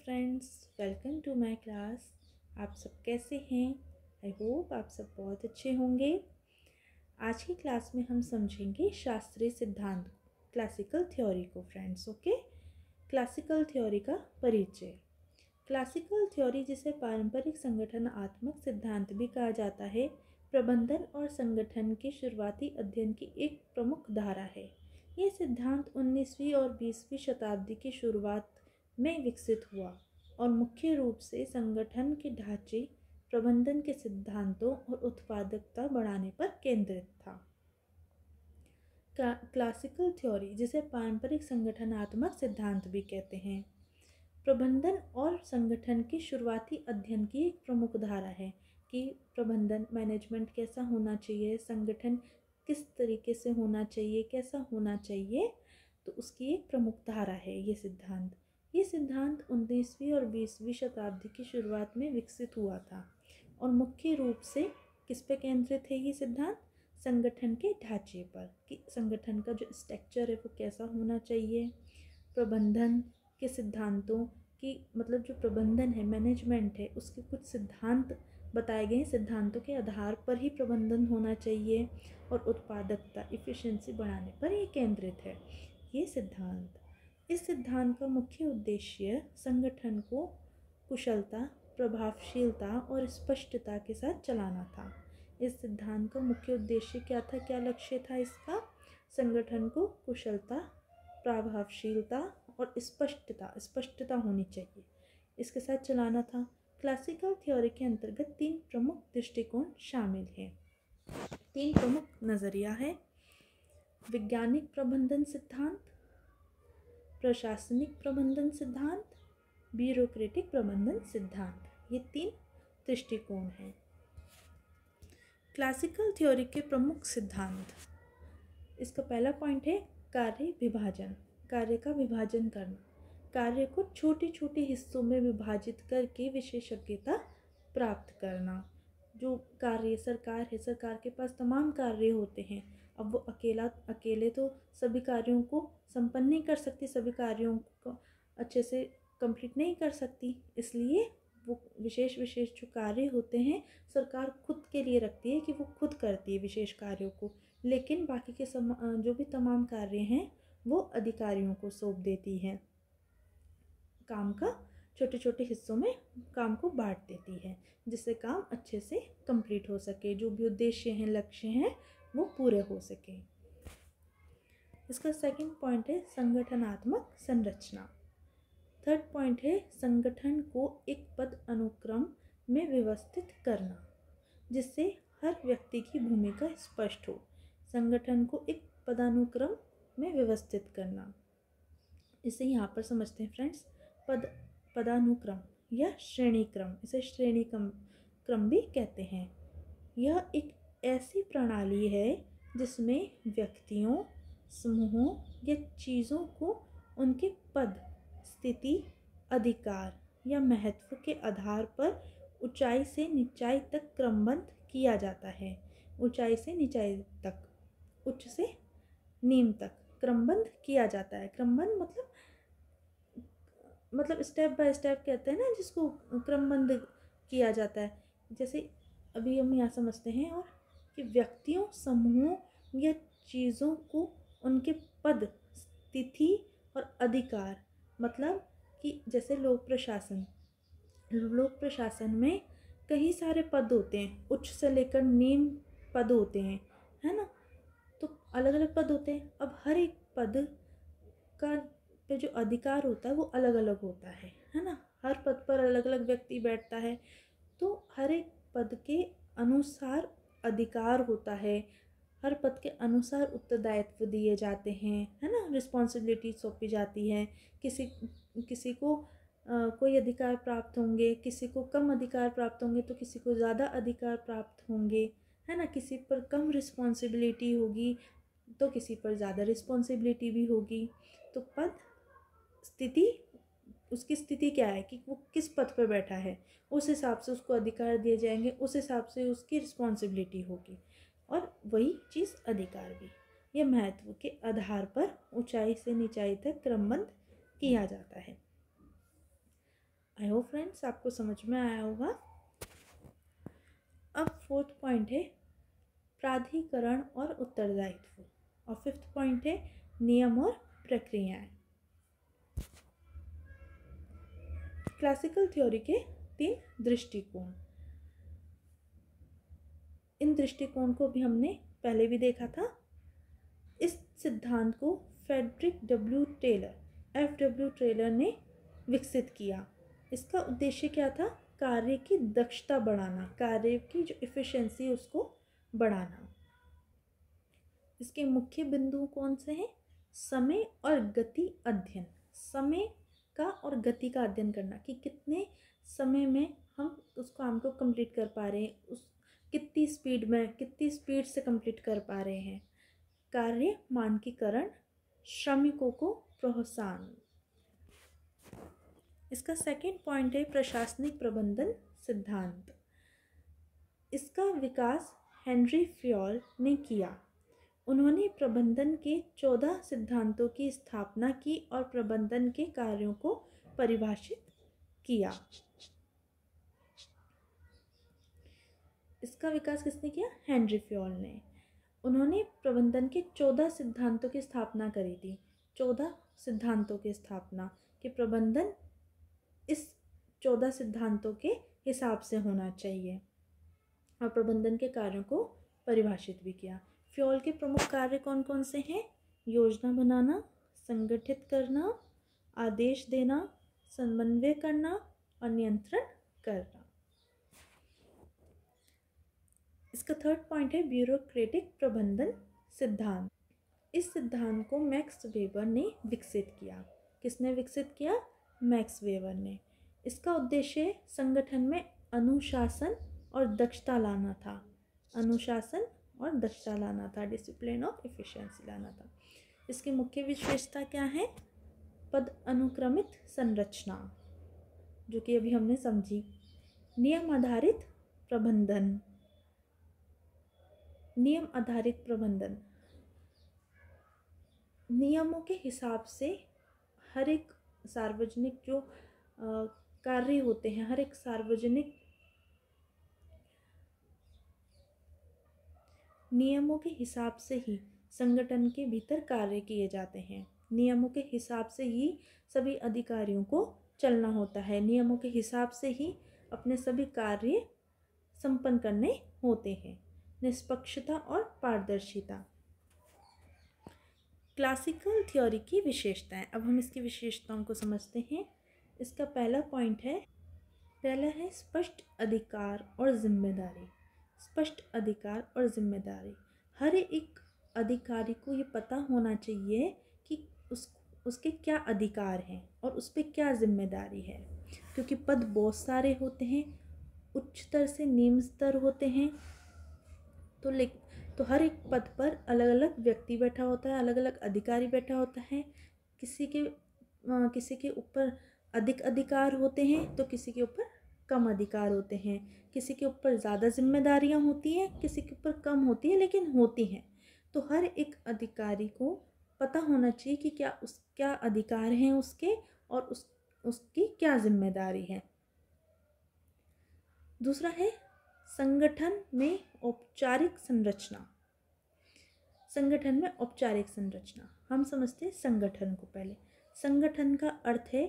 Friends, welcome to my class. आप सब कैसे हैं? आई होप आप सब बहुत अच्छे होंगे। आज की क्लास में हम समझेंगे शास्त्रीय सिद्धांत क्लासिकल थ्योरी को फ्रेंड्स। ओके, क्लासिकल थ्योरी का परिचय। क्लासिकल थ्योरी, जिसे पारंपरिक संगठनात्मक सिद्धांत भी कहा जाता है, प्रबंधन और संगठन के शुरुआती अध्ययन की एक प्रमुख धारा है। ये सिद्धांत 19वीं और 20वीं शताब्दी की शुरुआत में विकसित हुआ और मुख्य रूप से संगठन के ढांचे, प्रबंधन के सिद्धांतों और उत्पादकता बढ़ाने पर केंद्रित था। क्लासिकल थ्योरी, जिसे पारंपरिक संगठनात्मक सिद्धांत भी कहते हैं, प्रबंधन और संगठन के शुरुआती अध्ययन की एक प्रमुख धारा है कि प्रबंधन मैनेजमेंट कैसा होना चाहिए, संगठन किस तरीके से होना चाहिए, कैसा होना चाहिए, तो उसकी एक प्रमुख धारा है ये सिद्धांत। ये सिद्धांत 19वीं और 20वीं शताब्दी की शुरुआत में विकसित हुआ था और मुख्य रूप से किस पे केंद्रित है ये सिद्धांत? संगठन के ढांचे पर, कि संगठन का जो स्ट्रक्चर है वो कैसा होना चाहिए, प्रबंधन के सिद्धांतों की मतलब जो प्रबंधन है, मैनेजमेंट है, उसके कुछ सिद्धांत बताए गए। सिद्धांतों के आधार पर ही प्रबंधन होना चाहिए और उत्पादकता, इफ़िशिएंसी बढ़ाने पर ये केंद्रित है ये सिद्धांत। इस सिद्धांत का मुख्य उद्देश्य संगठन को कुशलता, प्रभावशीलता और स्पष्टता के साथ चलाना था। इस सिद्धांत का मुख्य उद्देश्य क्या था, क्या लक्ष्य था इसका? संगठन को कुशलता, प्रभावशीलता और स्पष्टता होनी चाहिए, इसके साथ चलाना था। क्लासिकल थ्योरी के अंतर्गत 3 प्रमुख दृष्टिकोण शामिल हैं। 3 प्रमुख नज़रिया है: वैज्ञानिक प्रबंधन सिद्धांत, प्रशासनिक प्रबंधन सिद्धांत, ब्यूरोक्रेटिक प्रबंधन सिद्धांत। ये 3 दृष्टिकोण हैं। क्लासिकल थ्योरी के प्रमुख सिद्धांत, इसका पहला पॉइंट है कार्य विभाजन। कार्य का विभाजन करना, कार्य को छोटे छोटे हिस्सों में विभाजित करके विशेषज्ञता प्राप्त करना। जो कार्य सरकार है, सरकार के पास तमाम कार्य होते हैं। अब वो अकेले तो सभी कार्यों को संपन्न नहीं कर सकती, सभी कार्यों को अच्छे से कंप्लीट नहीं कर सकती, इसलिए वो विशेष जो कार्य होते हैं सरकार खुद के लिए रखती है कि वो खुद करती है विशेष कार्यों को, लेकिन बाकी के जो भी तमाम कार्य हैं वो अधिकारियों को सौंप देती है। काम का छोटे छोटे हिस्सों में काम को बांट देती है, जिससे काम अच्छे से कंप्लीट हो सके, जो भी उद्देश्य हैं, लक्ष्य हैं, वो पूरे हो सके। इसका सेकंड पॉइंट है संगठनात्मक संरचना। थर्ड पॉइंट है संगठन को एक पद अनुक्रम में व्यवस्थित करना, जिससे हर व्यक्ति की भूमिका स्पष्ट हो। संगठन को एक पदानुक्रम में व्यवस्थित करना, इसे यहाँ पर समझते हैं फ्रेंड्स। पदानुक्रम या श्रेणी क्रम, इसे श्रेणी क्रम भी कहते हैं। यह एक ऐसी प्रणाली है जिसमें व्यक्तियों, समूहों या चीज़ों को उनके पद, स्थिति, अधिकार या महत्व के आधार पर ऊंचाई से नीचाई तक क्रमबद्ध किया जाता है। ऊंचाई से नीचाई तक, उच्च से निम्न तक क्रमबद्ध किया जाता है। क्रमबद्ध मतलब स्टेप बाय स्टेप कहते हैं ना, जिसको क्रमबद्ध किया जाता है। जैसे अभी हम यहाँ समझते हैं और कि व्यक्तियों, समूहों या चीज़ों को उनके पद, स्थिति और अधिकार, मतलब कि जैसे लोक प्रशासन में कई सारे पद होते हैं, उच्च से लेकर निम्न पद होते हैं, है ना, तो अलग अलग पद होते हैं। अब हर एक पद का पे जो अधिकार होता है वो अलग अलग होता है ना। हर पद पर अलग अलग व्यक्ति बैठता है, तो हर एक पद के अनुसार अधिकार होता है, हर पद के अनुसार उत्तरदायित्व दिए जाते हैं, है ना, रिस्पॉन्सिबिलिटी सौंपी जाती है। किसी को कोई अधिकार प्राप्त होंगे, किसी को कम अधिकार प्राप्त होंगे, तो किसी को ज़्यादा अधिकार प्राप्त होंगे, है ना। किसी पर कम रिस्पॉन्सिबिलिटी होगी तो किसी पर ज़्यादा रिस्पॉन्सिबिलिटी भी होगी। तो पद, स्थिति, उसकी स्थिति क्या है कि वो किस पद पर बैठा है, उस हिसाब से उसको अधिकार दिए जाएंगे, उस हिसाब से उसकी रिस्पॉन्सिबिलिटी होगी। और वही चीज़ अधिकार भी, ये महत्व के आधार पर ऊंचाई से नीचाई तक क्रमबद्ध किया जाता है। आई होप फ्रेंड्स आपको समझ में आया होगा। अब फोर्थ पॉइंट है प्राधिकरण और उत्तरदायित्व, और फिफ्थ पॉइंट है नियम और प्रक्रियाएं। क्लासिकल थ्योरी के 3 दृष्टिकोण। इन दृष्टिकोण को भी हमने पहले भी देखा था। इस सिद्धांत को FW टेलर ने विकसित किया। इसका उद्देश्य क्या था? कार्य की दक्षता बढ़ाना, कार्य की जो एफिशिएंसी उसको बढ़ाना। इसके मुख्य बिंदु कौन से हैं? समय और गति अध्ययन, समय का और गति का अध्ययन करना कि कितने समय में हम उस काम को कंप्लीट कर पा रहे हैं, उस कितनी स्पीड से कंप्लीट कर पा रहे हैं। कार्य मानकीकरण, श्रमिकों को प्रोत्साहन। इसका सेकंड पॉइंट है प्रशासनिक प्रबंधन सिद्धांत। इसका विकास हेनरी फ्योल ने किया। उन्होंने प्रबंधन के 14 सिद्धांतों की स्थापना की और प्रबंधन के कार्यों को परिभाषित किया। इसका विकास किसने किया? हेनरी फ्योल ने। उन्होंने प्रबंधन के 14 सिद्धांतों की स्थापना करी थी। 14 सिद्धांतों की स्थापना कि प्रबंधन इस 14 सिद्धांतों के हिसाब से होना चाहिए, और प्रबंधन के कार्यों को परिभाषित भी किया। फ्योल के प्रमुख कार्य कौन कौन से हैं? योजना बनाना, संगठित करना, आदेश देना, समन्वय करना और नियंत्रण करना। इसका थर्ड पॉइंट है ब्यूरोक्रेटिक प्रबंधन सिद्धांत। इस सिद्धांत को मैक्स वेबर ने विकसित किया। किसने विकसित किया? मैक्स वेबर ने। इसका उद्देश्य संगठन में अनुशासन और दक्षता लाना था। अनुशासन और दक्षता लाना था, डिसिप्लिन और एफिशिएंसी लाना था। इसकी मुख्य विशेषता क्या है? पद अनुक्रमित संरचना, जो कि अभी हमने समझी। नियम आधारित प्रबंधन, नियम आधारित प्रबंधन, नियमों के हिसाब से हर एक सार्वजनिक जो कार्य होते हैं, हर एक सार्वजनिक नियमों के हिसाब से ही संगठन के भीतर कार्य किए जाते हैं। नियमों के हिसाब से ही सभी अधिकारियों को चलना होता है। नियमों के हिसाब से ही अपने सभी कार्य संपन्न करने होते हैं। निष्पक्षता और पारदर्शिता। क्लासिकल थ्योरी की विशेषताएं। अब हम इसकी विशेषताओं को समझते हैं। इसका पहला है स्पष्ट अधिकार और जिम्मेदारी। स्पष्ट अधिकार और जिम्मेदारी। हर एक अधिकारी को ये पता होना चाहिए कि उसके क्या अधिकार हैं और उस पर क्या जिम्मेदारी है, क्योंकि पद बहुत सारे होते हैं, उच्च स्तर से निम्न स्तर होते हैं। तो हर एक पद पर अलग अलग व्यक्ति बैठा होता है, अलग अलग अधिकारी बैठा होता है। किसी के ऊपर अधिक अधिकार होते हैं तो किसी के ऊपर कम अधिकार होते हैं। किसी के ऊपर ज़्यादा जिम्मेदारियां होती हैं, किसी के ऊपर कम होती है, लेकिन होती हैं। तो हर एक अधिकारी को पता होना चाहिए कि क्या अधिकार हैं उसके, और उसकी क्या जिम्मेदारी है। दूसरा है संगठन में औपचारिक संरचना। संगठन में औपचारिक संरचना। हम समझते हैं संगठन को पहले। संगठन का अर्थ है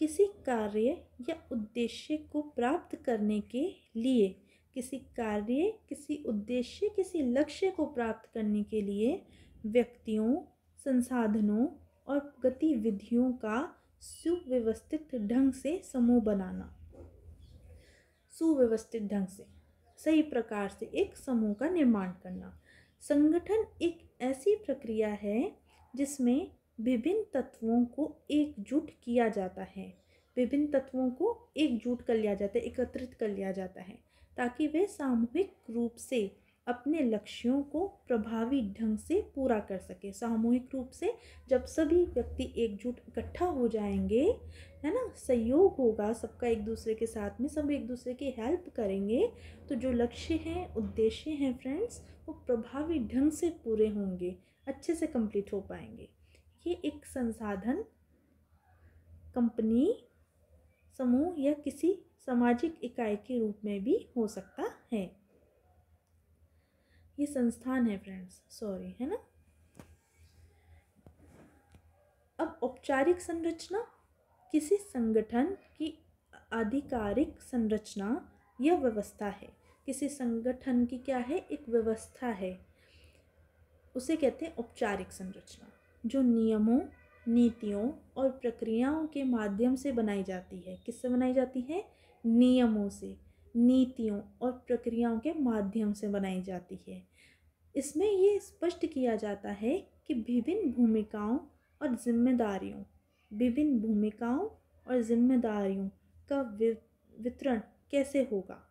किसी कार्य या उद्देश्य को प्राप्त करने के लिए, किसी कार्य, किसी उद्देश्य, किसी लक्ष्य को प्राप्त करने के लिए व्यक्तियों, संसाधनों और गतिविधियों का सुव्यवस्थित ढंग से समूह बनाना। सुव्यवस्थित ढंग से, सही प्रकार से एक समूह का निर्माण करना। संगठन एक ऐसी प्रक्रिया है जिसमें विभिन्न तत्वों को एकजुट किया जाता है। विभिन्न तत्वों को एकजुट कर लिया जाता है, एकत्रित कर लिया जाता है, ताकि वे सामूहिक रूप से अपने लक्ष्यों को प्रभावी ढंग से पूरा कर सके। सामूहिक रूप से जब सभी व्यक्ति एकजुट इकट्ठा हो जाएंगे, है ना, सहयोग होगा सबका एक दूसरे के साथ में, सब एक दूसरे की हेल्प करेंगे, तो जो लक्ष्य हैं, उद्देश्य हैं फ्रेंड्स, वो प्रभावी ढंग से पूरे होंगे, अच्छे से कंप्लीट हो पाएंगे। ये एक संसाधन, कंपनी, समूह या किसी सामाजिक इकाई के रूप में भी हो सकता है। ये संस्थान है फ्रेंड्स, सॉरी, है ना। अब औपचारिक संरचना किसी संगठन की आधिकारिक संरचना या व्यवस्था है। किसी संगठन की क्या है, एक व्यवस्था है, उसे कहते हैं औपचारिक संरचना, जो नियमों, नीतियों और प्रक्रियाओं के माध्यम से बनाई जाती है। किससे बनाई जाती है? नियमों से, नीतियों और प्रक्रियाओं के माध्यम से बनाई जाती है। इसमें ये स्पष्ट किया जाता है कि विभिन्न भूमिकाओं और जिम्मेदारियों का वितरण कैसे होगा।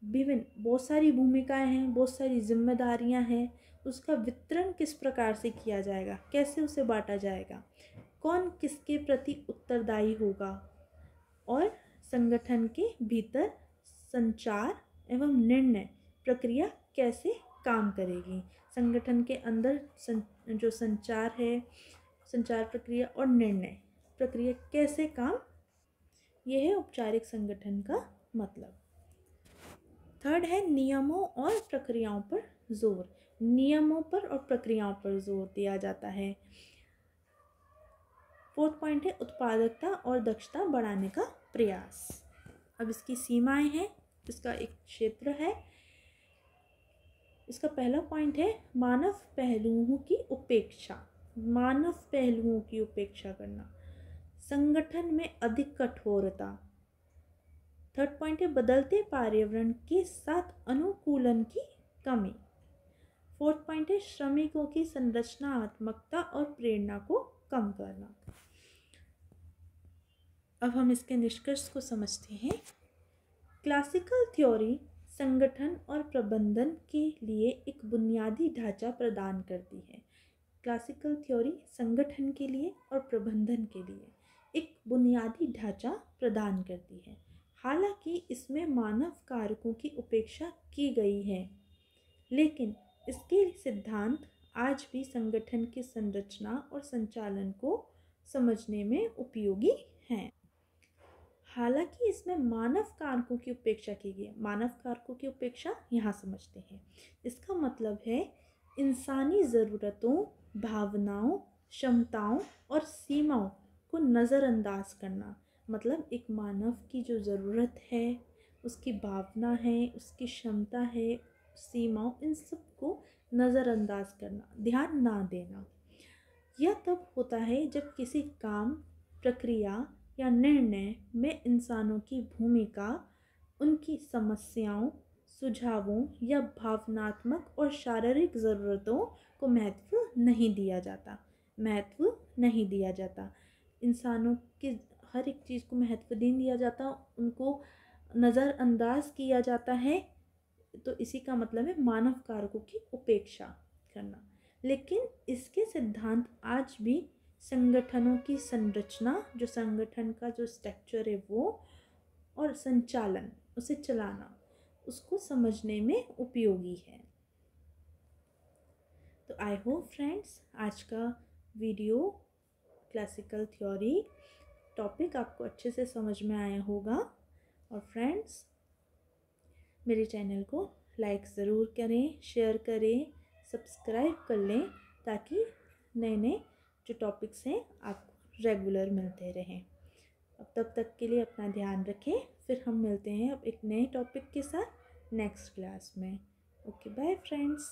बहुत सारी भूमिकाएं हैं, बहुत सारी जिम्मेदारियां हैं, उसका वितरण किस प्रकार से किया जाएगा, कैसे उसे बांटा जाएगा, कौन किसके प्रति उत्तरदायी होगा, और संगठन के भीतर संचार एवं निर्णय प्रक्रिया कैसे काम करेगी। संगठन के अंदर जो संचार है, संचार प्रक्रिया और निर्णय प्रक्रिया कैसे काम, यह है औपचारिक संगठन का मतलब। थर्ड है नियमों और प्रक्रियाओं पर जोर। नियमों पर और प्रक्रियाओं पर जोर दिया जाता है। फोर्थ पॉइंट है उत्पादकता और दक्षता बढ़ाने का प्रयास। अब इसकी सीमाएं हैं, इसका एक क्षेत्र है। इसका पहला पॉइंट है मानव पहलुओं की उपेक्षा। मानव पहलुओं की उपेक्षा करना। संगठन में अधिक कठोरता। थर्ड पॉइंट है बदलते पर्यावरण के साथ अनुकूलन की कमी। फोर्थ पॉइंट है श्रमिकों की संरचनात्मकता और प्रेरणा को कम करना। अब हम इसके निष्कर्ष को समझते हैं। क्लासिकल थ्योरी संगठन और प्रबंधन के लिए एक बुनियादी ढांचा प्रदान करती है। क्लासिकल थ्योरी संगठन के लिए और प्रबंधन के लिए एक बुनियादी ढांचा प्रदान करती है। हालांकि इसमें मानव कारकों की उपेक्षा की गई है, लेकिन इसके सिद्धांत आज भी संगठन की संरचना और संचालन को समझने में उपयोगी हैं। हालांकि इसमें मानव कारकों की उपेक्षा की गई है। मानव कारकों की उपेक्षा यहाँ समझते हैं। इसका मतलब है इंसानी ज़रूरतों, भावनाओं, क्षमताओं और सीमाओं को नज़रअंदाज करना। मतलब एक मानव की जो ज़रूरत है, उसकी भावना है, उसकी क्षमता है, सीमाओं, इन सब को नज़रअंदाज करना, ध्यान ना देना। यह तब होता है जब किसी काम, प्रक्रिया या निर्णय में इंसानों की भूमिका, उनकी समस्याओं, सुझावों या भावनात्मक और शारीरिक ज़रूरतों को महत्व नहीं दिया जाता। इंसानों के हर एक चीज़ को महत्व नहीं दिया जाता, उनको नज़रअंदाज किया जाता है। तो इसी का मतलब है मानव कारकों की उपेक्षा करना। लेकिन इसके सिद्धांत आज भी संगठनों की संरचना, जो संगठन का जो स्ट्रक्चर है वो, और संचालन, उसे चलाना, उसको समझने में उपयोगी है। तो आई होप फ्रेंड्स आज का वीडियो क्लासिकल थ्योरी टॉपिक आपको अच्छे से समझ में आया होगा। और फ्रेंड्स मेरे चैनल को लाइक ज़रूर करें, शेयर करें, सब्सक्राइब कर लें, ताकि नए नए जो टॉपिक्स हैं आपको रेगुलर मिलते रहें। अब तब तक के लिए अपना ध्यान रखें। फिर हम मिलते हैं अब एक नए टॉपिक के साथ नेक्स्ट क्लास में। Okay, bye friends.